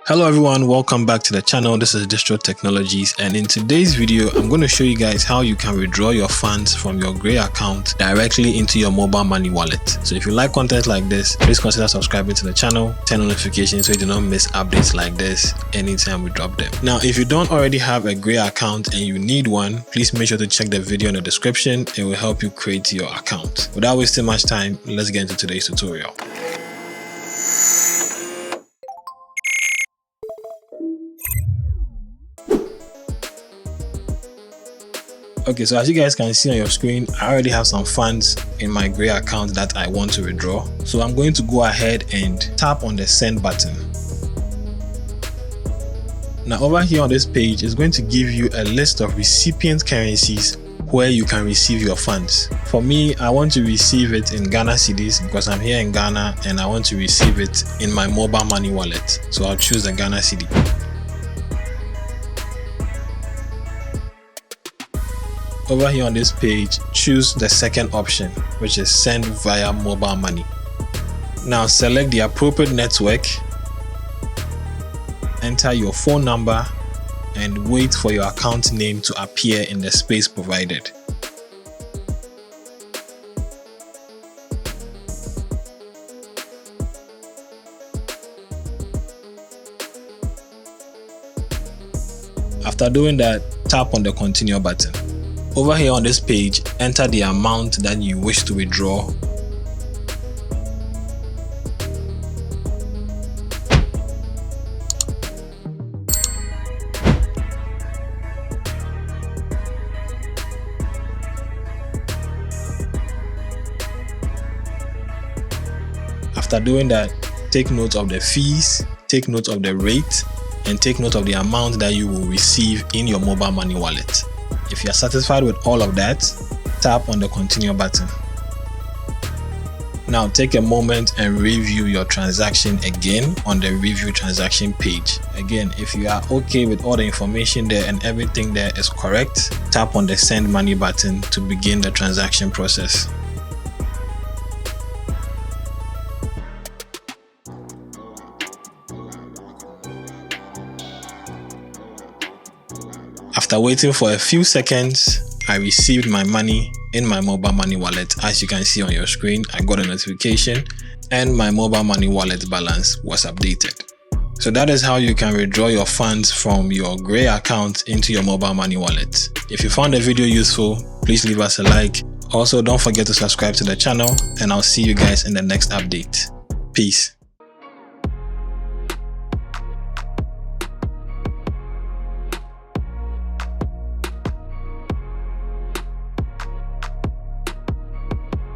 Hello everyone, welcome back to the channel. This is Distro Technologies, and in today's video I'm going to show you guys how you can withdraw your funds from your Gray account directly into your mobile money wallet. So if you like content like this, please consider subscribing to the channel, turn on notifications so you do not miss updates like this anytime we drop them. Now if you don't already have a Gray account and you need one, please make sure to check the video in the description. It will help you create your account. Without wasting much time, let's get into today's tutorial. Okay, so as you guys can see on your screen, I already have some funds in my Gray account that I want to withdraw. So I'm going to go ahead and tap on the send button. Now over here on this page, it's going to give you a list of recipient currencies where you can receive your funds. For me, I want to receive it in Ghana cedis because I'm here in Ghana and I want to receive it in my mobile money wallet. So I'll choose the Ghana cedi. Over here on this page, choose the second option, which is send via mobile money. Now select the appropriate network, enter your phone number, and wait for your account name to appear in the space provided. After doing that, tap on the continue button. Over here on this page, enter the amount that you wish to withdraw. After doing that, take note of the fees, take note of the rate, and take note of the amount that you will receive in your mobile money wallet. If you are satisfied with all of that, tap on the continue button. Now take a moment and review your transaction again on the review transaction page. Again, if you are okay with all the information there and everything there is correct, tap on the send money button to begin the transaction process. After waiting for a few seconds, I received my money in my mobile money wallet. As you can see on your screen, I got a notification and my mobile money wallet balance was updated. So that is how you can withdraw your funds from your Gray account into your mobile money wallet. If you found the video useful, please leave us a like. Also, don't forget to subscribe to the channel, and I'll see you guys in the next update. Peace.